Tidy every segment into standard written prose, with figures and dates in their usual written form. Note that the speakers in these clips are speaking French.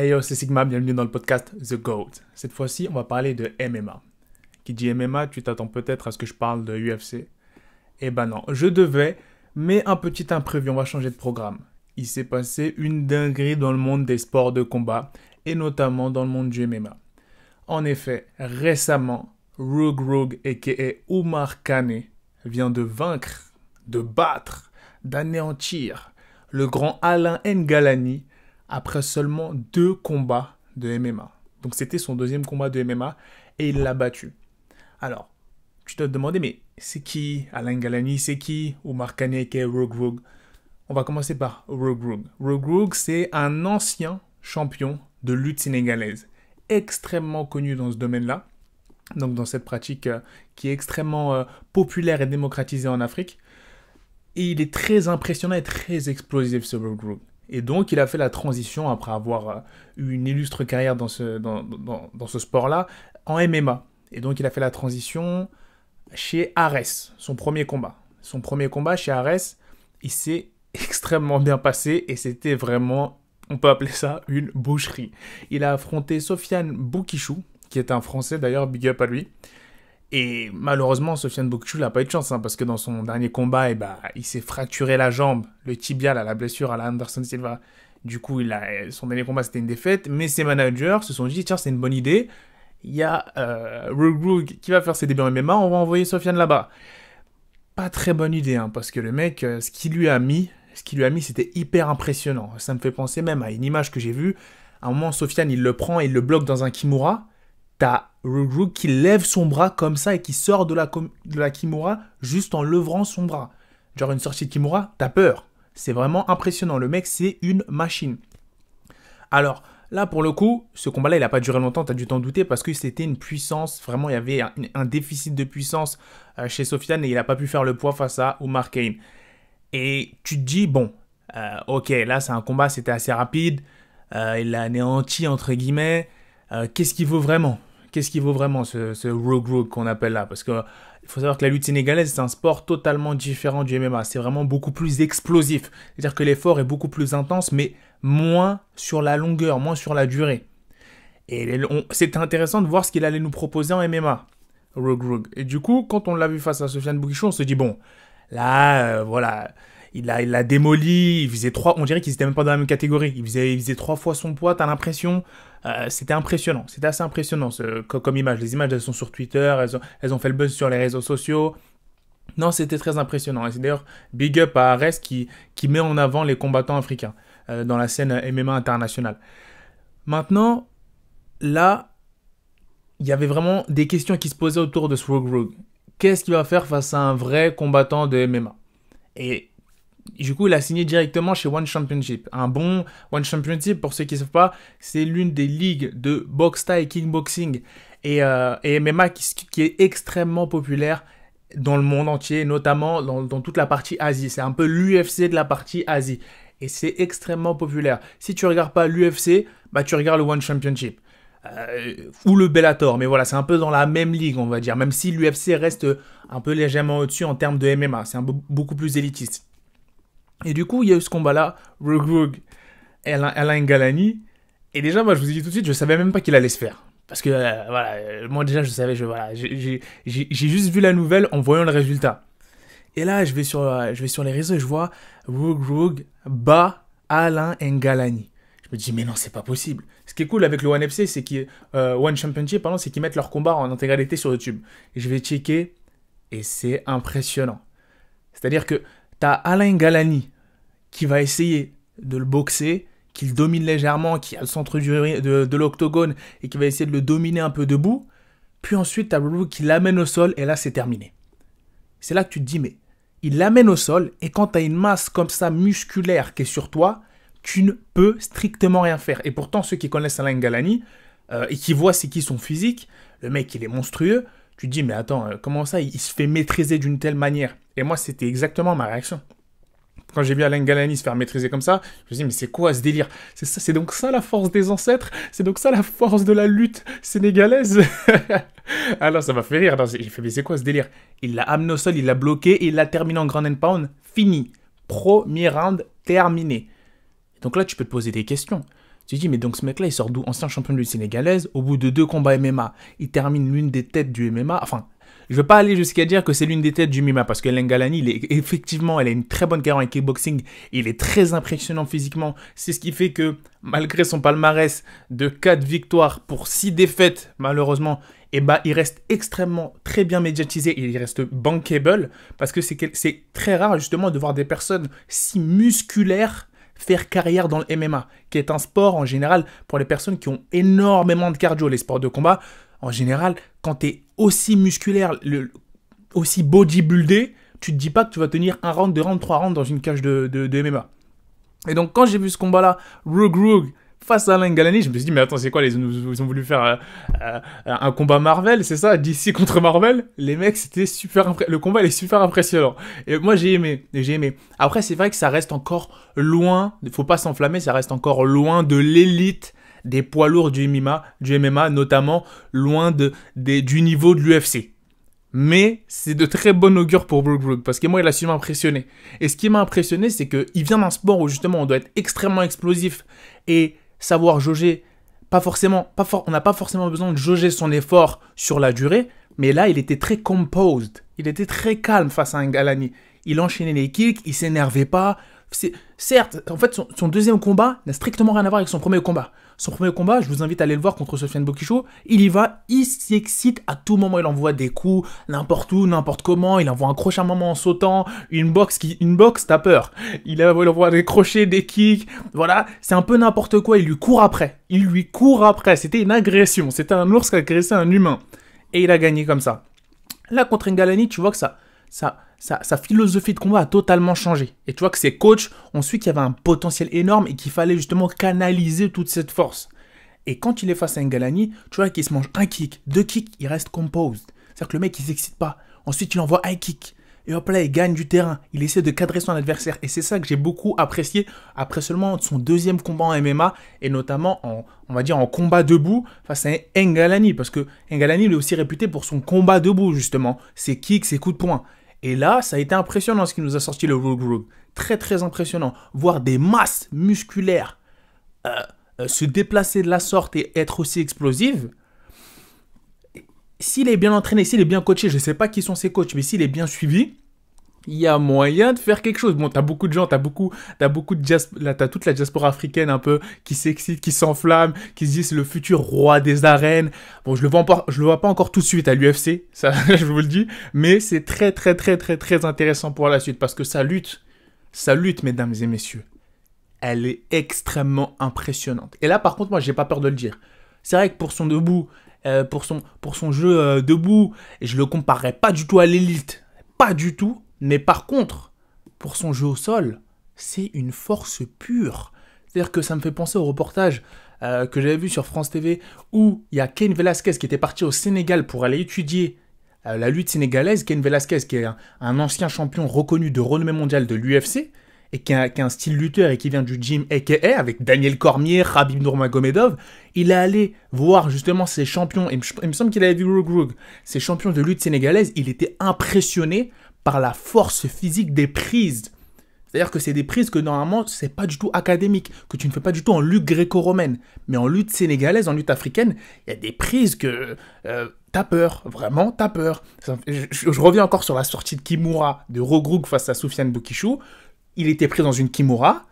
Hey yo, c'est Sigma, bienvenue dans le podcast The GOAT. Cette fois-ci, on va parler de MMA. Qui dit MMA, tu t'attends peut-être à ce que je parle de UFC. Eh ben non, je devais, mais un petit imprévu, on va changer de programme. Il s'est passé une dinguerie dans le monde des sports de combat, et notamment dans le monde du MMA. En effet, récemment, Rogue aka Oumar Kane vient de vaincre, de battre, d'anéantir le grand Alain Ngalani après seulement 2 combats de MMA. Donc c'était son 2e combat de MMA et il l'a battu. Alors, tu dois te demander, mais c'est qui Alain Ngalani? C'est qui Oumar Kane aka Rogue? On va commencer par Rogue. Rogue, c'est un ancien champion de lutte sénégalaise, extrêmement connu dans ce domaine-là, donc dans cette pratique qui est extrêmement populaire et démocratisée en Afrique. Et il est très impressionnant et très explosif, ce Rogue. Et donc, il a fait la transition, après avoir eu une illustre carrière dans ce sport-là, en MMA. Et donc, il a fait la transition chez Ares, son premier combat. Son premier combat chez Ares, il s'est extrêmement bien passé et c'était vraiment, on peut appeler ça une boucherie. Il a affronté Sofiane Boukissou, qui est un Français d'ailleurs, big up à lui. Et malheureusement, Sofiane Boukissou n'a pas eu de chance, parce que dans son dernier combat, il s'est fracturé la jambe, le tibia, la blessure à la Anderson Silva. Du coup, son dernier combat, c'était une défaite. Mais ses managers se sont dit, tiens, c'est une bonne idée. Il y a Rogue qui va faire ses débuts en MMA, on va envoyer Sofiane là-bas. Pas très bonne idée, parce que le mec, ce qu'il lui a mis, c'était hyper impressionnant. Ça me fait penser même à une image que j'ai vue. À un moment, Sofiane, il le prend et il le bloque dans un kimura. T'as Rogue qui lève son bras comme ça et qui sort de la kimura juste en levant son bras. Genre une sortie de kimura, t'as peur. C'est vraiment impressionnant. Le mec, c'est une machine. Alors, là, pour le coup, ce combat-là, il n'a pas duré longtemps, t'as dû t'en douter, parce que c'était une puissance. Vraiment, il y avait un déficit de puissance chez Sofiane et il n'a pas pu faire le poids face à Oumar Kane. Et tu te dis, bon, ok, là, c'est un combat, c'était assez rapide. Il l'a anéanti, entre guillemets. Qu'est-ce qu'il vaut vraiment ce Rogue qu'on appelle là? Parce que il faut savoir que la lutte sénégalaise, c'est un sport totalement différent du MMA. C'est vraiment beaucoup plus explosif. C'est-à-dire que l'effort est beaucoup plus intense, mais moins sur la longueur, moins sur la durée. Et c'était intéressant de voir ce qu'il allait nous proposer en MMA, Rogue. Et du coup, quand on l'a vu face à Sofiane Boukissou, on se dit, bon, là, voilà, il l'a démoli, on dirait qu'ils étaient même pas dans la même catégorie. Il faisait 3 fois son poids, t'as l'impression. C'était impressionnant, c'était assez impressionnant comme image. Les images, elles sont sur Twitter, elles ont fait le buzz sur les réseaux sociaux. Non, c'était très impressionnant. Et c'est d'ailleurs big up à Ares qui met en avant les combattants africains dans la scène MMA internationale. Maintenant, là, il y avait vraiment des questions qui se posaient autour de ce Rogue. Qu'est-ce qu'il va faire face à un vrai combattant de MMA? Et du coup, il a signé directement chez One Championship. Un bon One Championship, pour ceux qui ne savent pas, c'est l'une des ligues de boxe thaï, kickboxing et MMA qui est extrêmement populaire dans le monde entier, notamment dans toute la partie Asie. C'est un peu l'UFC de la partie Asie. Et c'est extrêmement populaire. Si tu ne regardes pas l'UFC, tu regardes le One Championship. Ou le Bellator, mais voilà, c'est un peu dans la même ligue, on va dire. Même si l'UFC reste un peu légèrement au-dessus en termes de MMA. C'est beaucoup plus élitiste. Et du coup, il y a eu ce combat-là, Rogue, Alain Ngalani. Et déjà, moi, je vous ai dit tout de suite, je savais même pas qu'il allait se faire. Parce que, voilà, moi déjà, je savais, j'ai juste vu la nouvelle en voyant le résultat. Et là, je vais sur les réseaux et je vois Rogue bat Alain Ngalani. Je me dis, mais non, c'est pas possible. Ce qui est cool avec le One FC, One Championship, c'est qu'ils mettent leur combat en intégralité sur YouTube. Et je vais checker et c'est impressionnant. C'est-à-dire que t'as Alain Ngalani qui va essayer de le boxer, qui le domine légèrement, qui a le centre de l'octogone et qui va essayer de le dominer un peu debout. Puis ensuite, t'as Rogue qui l'amène au sol et là, c'est terminé. C'est là que tu te dis, mais il l'amène au sol et quand t'as une masse comme ça musculaire qui est sur toi, tu ne peux strictement rien faire. Et pourtant, ceux qui connaissent Alain Ngalani et qui voient c'est qui son physique, le mec, il est monstrueux. Tu te dis, mais attends, comment ça, il se fait maîtriser d'une telle manière? Et moi, c'était exactement ma réaction. Quand j'ai vu Alain Ngalani se faire maîtriser comme ça, je me suis dit, mais c'est quoi ce délire? C'est donc ça la force des ancêtres? C'est donc ça la force de la lutte sénégalaise? Alors, ça m'a fait rire. J'ai fait, mais c'est quoi ce délire? Il l'a amené au sol, il l'a bloqué et il l'a terminé en ground and pound. Fini. Premier round terminé. Donc là, tu peux te poser des questions. Tu te dis, mais donc ce mec-là, il sort d'où? Ancien champion de lutte sénégalaise, au bout de 2 combats MMA, il termine l'une des têtes du MMA. Enfin, je ne veux pas aller jusqu'à dire que c'est l'une des têtes du MMA, parce que Ngalani, effectivement, elle a une très bonne carrière en kickboxing, il est très impressionnant physiquement. C'est ce qui fait que, malgré son palmarès de 4 victoires pour 6 défaites, malheureusement, il reste extrêmement très bien médiatisé et il reste bankable, parce que c'est très rare justement de voir des personnes si musculaires faire carrière dans le MMA, qui est un sport en général pour les personnes qui ont énormément de cardio. Les sports de combat, en général, quand tu es aussi musculaire, aussi bodybuildé, tu te dis pas que tu vas tenir 1 round, 2 rounds, 3 rounds dans une cage de MMA. Et donc quand j'ai vu ce combat-là, Rogue face à Alain Ngalani, je me suis dit, mais attends, c'est quoi, ils ont voulu faire un combat Marvel, c'est ça, DC contre Marvel? Les mecs, c'était le combat, il est super impressionnant. Et moi, j'ai aimé. Après, c'est vrai que ça reste encore loin, faut pas s'enflammer, ça reste encore loin de l'élite des poids lourds du MMA, notamment loin du niveau de l'UFC. Mais c'est de très bon augure pour Rogue, parce que moi, il a su m'impressionner. Et ce qui m'a impressionné, c'est qu'il vient d'un sport où justement, on doit être extrêmement explosif et savoir jauger, on n'a pas forcément besoin de jauger son effort sur la durée, mais là, il était très composed, il était très calme face à un Ngalani. Il enchaînait les kicks, il s'énervait pas. Certes, en fait, son deuxième combat n'a strictement rien à voir avec son premier combat. Son premier combat, je vous invite à aller le voir contre Sofiane Bokicho. Il y va, il s'excite à tout moment. Il envoie des coups n'importe où, n'importe comment. Il envoie un crochet à un moment en sautant. Une boxe, t'as peur. Il envoie des crochets, des kicks. Voilà, c'est un peu n'importe quoi. Il lui court après. C'était une agression. C'était un ours qui agressait un humain. Et il a gagné comme ça. Là, contre Ngalani, tu vois que sa philosophie de combat a totalement changé. Et tu vois que ses coachs ont su qu'il y avait un potentiel énorme et qu'il fallait justement canaliser toute cette force. Et quand il est face à Ngalani, tu vois qu'il se mange un kick, 2 kicks, il reste composed. C'est-à-dire que le mec, il s'excite pas. Ensuite, il envoie un kick. Et hop là, il gagne du terrain. Il essaie de cadrer son adversaire. Et c'est ça que j'ai beaucoup apprécié après seulement son deuxième combat en MMA. Et notamment, on va dire, en combat debout face à Ngalani. Parce que Ngalani, il est aussi réputé pour son combat debout, justement. Ses kicks, ses coups de poing. Et là, ça a été impressionnant ce qui nous a sorti le Rogue. Très, très impressionnant. Voir des masses musculaires se déplacer de la sorte et être aussi explosives. S'il est bien entraîné, s'il est bien coaché, je ne sais pas qui sont ses coachs, mais s'il est bien suivi, il y a moyen de faire quelque chose. Bon, t'as beaucoup de gens, t'as toute la diaspora africaine un peu qui s'excite, qui s'enflamme, qui se dit c'est le futur roi des arènes. Bon, je le vois pas encore tout de suite à l'UFC, ça, je vous le dis, mais c'est très, très, très, très, très intéressant pour la suite parce que sa lutte, mesdames et messieurs, elle est extrêmement impressionnante. Et là, par contre, moi, j'ai pas peur de le dire. C'est vrai que pour son debout, pour son jeu debout, et je le comparerais pas du tout à l'élite, pas du tout. Mais par contre, pour son jeu au sol, c'est une force pure. C'est-à-dire que ça me fait penser au reportage que j'avais vu sur France TV où il y a Cain Velasquez qui était parti au Sénégal pour aller étudier la lutte sénégalaise. Cain Velasquez qui est un ancien champion reconnu de renommée mondiale de l'UFC et qui a un style lutteur et qui vient du gym a.k.a. avec Daniel Cormier, Khabib Nurmagomedov. Il est allé voir justement ces champions, et il me semble qu'il avait vu Rogue, ces champions de lutte sénégalaise. Il était impressionné par la force physique des prises. C'est-à-dire que c'est des prises que normalement, c'est pas du tout académique, que tu ne fais pas du tout en lutte gréco-romaine. Mais en lutte sénégalaise, en lutte africaine, il y a des prises que t'as peur, vraiment t'as peur. Je reviens encore sur la sortie de Kimura de Rogue face à Sofiane Bokicho. Il était pris dans une Kimura,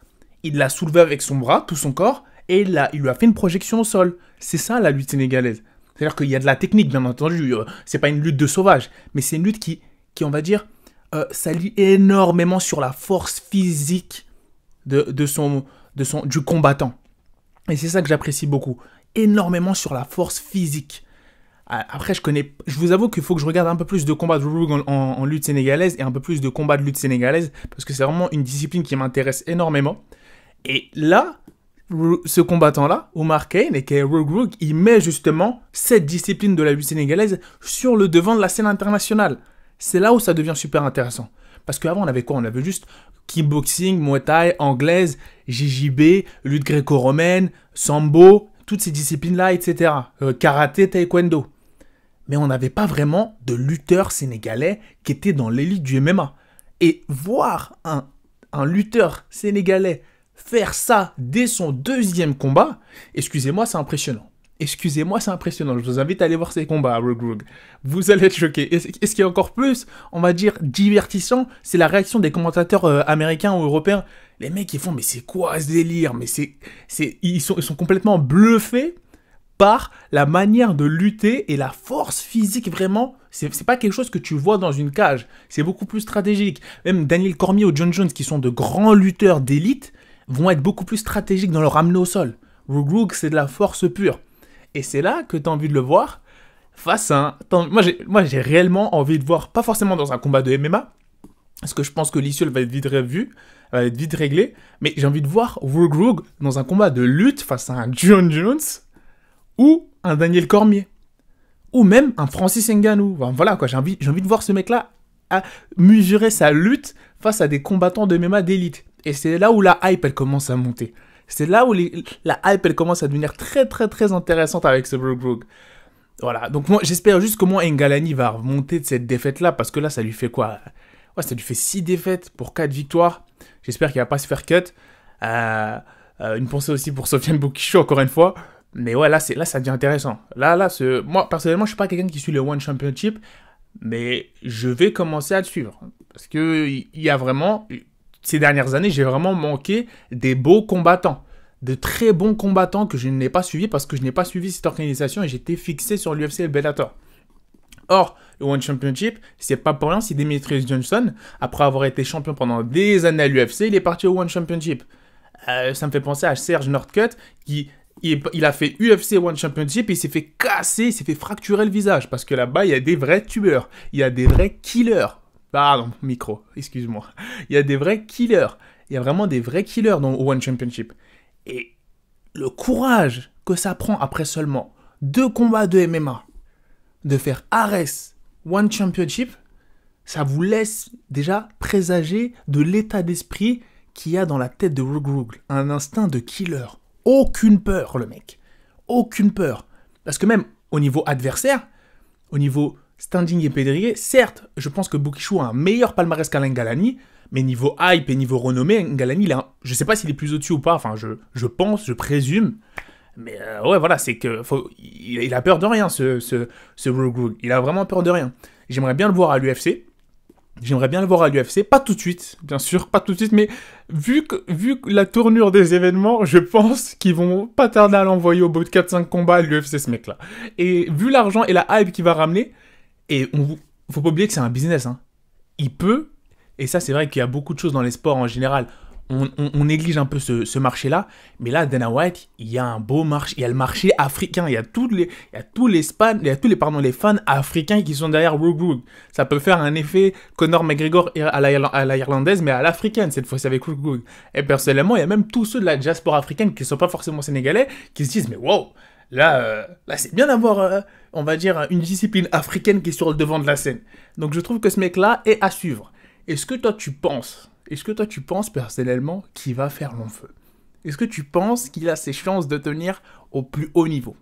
il l'a soulevé avec son bras, tout son corps, et il lui a fait une projection au sol. C'est ça la lutte sénégalaise. C'est-à-dire qu'il y a de la technique, bien entendu. C'est pas une lutte de sauvage, mais c'est une lutte qui on va dire, s'allie énormément sur la force physique du combattant. Et c'est ça que j'apprécie beaucoup. Énormément sur la force physique. Après, je vous avoue qu'il faut que je regarde un peu plus de combats de Rogue en lutte sénégalaise et un peu plus de combats de lutte sénégalaise parce que c'est vraiment une discipline qui m'intéresse énormément. Et là, ce combattant-là, Omar Kane, et qui est Rogue, il met justement cette discipline de la lutte sénégalaise sur le devant de la scène internationale. C'est là où ça devient super intéressant. Parce qu'avant, on avait quoi? On avait juste kickboxing, muay thai, anglaise, JJB, lutte gréco-romaine, sambo, toutes ces disciplines-là, etc. Karaté, taekwondo. Mais on n'avait pas vraiment de lutteurs sénégalais qui étaient dans l'élite du MMA. Et voir un lutteur sénégalais faire ça dès son deuxième combat, excusez-moi, c'est impressionnant. Excusez-moi, c'est impressionnant. Je vous invite à aller voir ces combats à Rogue Rogue. Vous allez être choqués. Et ce qui est encore plus, on va dire, divertissant, c'est la réaction des commentateurs américains ou européens. Les mecs, ils font, mais c'est quoi ce délire? Mais ils sont complètement bluffés par la manière de lutter et la force physique, vraiment. C'est pas quelque chose que tu vois dans une cage. C'est beaucoup plus stratégique. Même Daniel Cormier ou John Jones, qui sont de grands lutteurs d'élite, vont être beaucoup plus stratégiques dans leur ramener au sol. Rogue Rogue, c'est de la force pure. Et c'est là que tu as envie de le voir face à un... Moi, j'ai réellement envie de voir, pas forcément dans un combat de MMA, parce que je pense que l'issue, elle va être vite revue, elle va être vite réglée, mais j'ai envie de voir Rogue Rogue dans un combat de lutte face à un John Jones ou un Daniel Cormier, ou même un Francis Ngannou. Enfin, voilà, quoi, j'ai envie de voir ce mec-là à mesurer sa lutte face à des combattants de MMA d'élite. Et c'est là où la hype, elle commence à monter. C'est là où la hype, elle commence à devenir très, très, très intéressante avec ce Rogue Rogue. Voilà, donc moi, j'espère juste qu'au moins Ngalani va remonter de cette défaite-là, parce que là, ça lui fait quoi? Ouais, ça lui fait 6 défaites pour 4 victoires. J'espère qu'il va pas se faire cut. Une pensée aussi pour Sofiane Boukisho, encore une fois. Mais ouais, là, ça devient intéressant. Moi, personnellement, je suis pas quelqu'un qui suit le One Championship, mais je vais commencer à le suivre. Parce que il y a vraiment... Ces dernières années, j'ai vraiment manqué des beaux combattants. De très bons combattants que je n'ai pas suivis parce que je n'ai pas suivi cette organisation et j'étais fixé sur l'UFC et le Bellator. Or, le One Championship, c'est pas pour rien si Demetrius Johnson, après avoir été champion pendant des années à l'UFC, il est parti au One Championship. Ça me fait penser à Serge Northcutt qui... Il a fait UFC One Championship et il s'est fait casser, il s'est fait fracturer le visage. Parce que là-bas, il y a des vrais tueurs. Il y a des vrais killers. Pardon, micro, excuse-moi. Il y a des vrais killers. Il y a vraiment des vrais killers dans le One Championship. Et le courage que ça prend après seulement 2 combats de MMA, de faire Ares One Championship, ça vous laisse déjà présager de l'état d'esprit qu'il y a dans la tête de Rogue Rogue. Un instinct de killer. Aucune peur, le mec. Aucune peur. Parce que même au niveau adversaire, au niveau standing et pédrier, certes, je pense que Boukisho a un meilleur palmarès qu'Alain Ngalani, mais niveau hype et niveau renommée, Ngalani, je sais pas s'il est plus au-dessus ou pas, enfin, je pense, je présume, mais ouais, voilà, c'est que il a peur de rien, ce Rogue Rogue. Il a vraiment peur de rien. J'aimerais bien le voir à l'UFC. Pas tout de suite, bien sûr, pas tout de suite, mais vu la tournure des événements, je pense qu'ils vont pas tarder à l'envoyer au bout de 4-5 combats à l'UFC, ce mec-là. Et vu l'argent et la hype qu'il va ramener, et faut pas oublier que c'est un business, hein. Il peut, et ça c'est vrai qu'il y a beaucoup de choses dans les sports en général, on néglige un peu ce marché-là, mais là, Dana White, il y a un beau marché, il y a le marché africain, il y a tous les fans africains qui sont derrière Rogue Rogue. Ça peut faire un effet Conor McGregor à la irlandaise, mais à l'africaine, cette fois-ci avec Rogue Rogue. Et personnellement, il y a même tous ceux de la diaspora africaine qui ne sont pas forcément sénégalais, qui se disent, mais wow, là c'est bien d'avoir, on va dire, une discipline africaine qui est sur le devant de la scène. Donc je trouve que ce mec-là est à suivre. Est-ce que toi tu penses personnellement qu'il va faire long feu? Est-ce que tu penses qu'il a ses chances de tenir au plus haut niveau?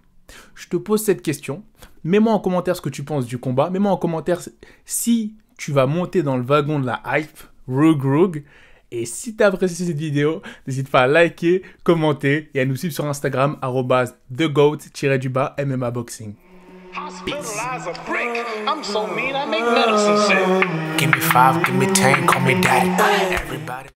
Je te pose cette question. Mets-moi en commentaire ce que tu penses du combat. Mets-moi en commentaire si tu vas monter dans le wagon de la hype, Rogue Rogue. Et si tu as apprécié cette vidéo, n'hésite pas à liker, commenter et à nous suivre sur Instagram, @thegoat_MMA boxing. Hospitalize a brick. I'm so mean, I make medicine sick. Give me 5, give me 10, call me daddy. Everybody.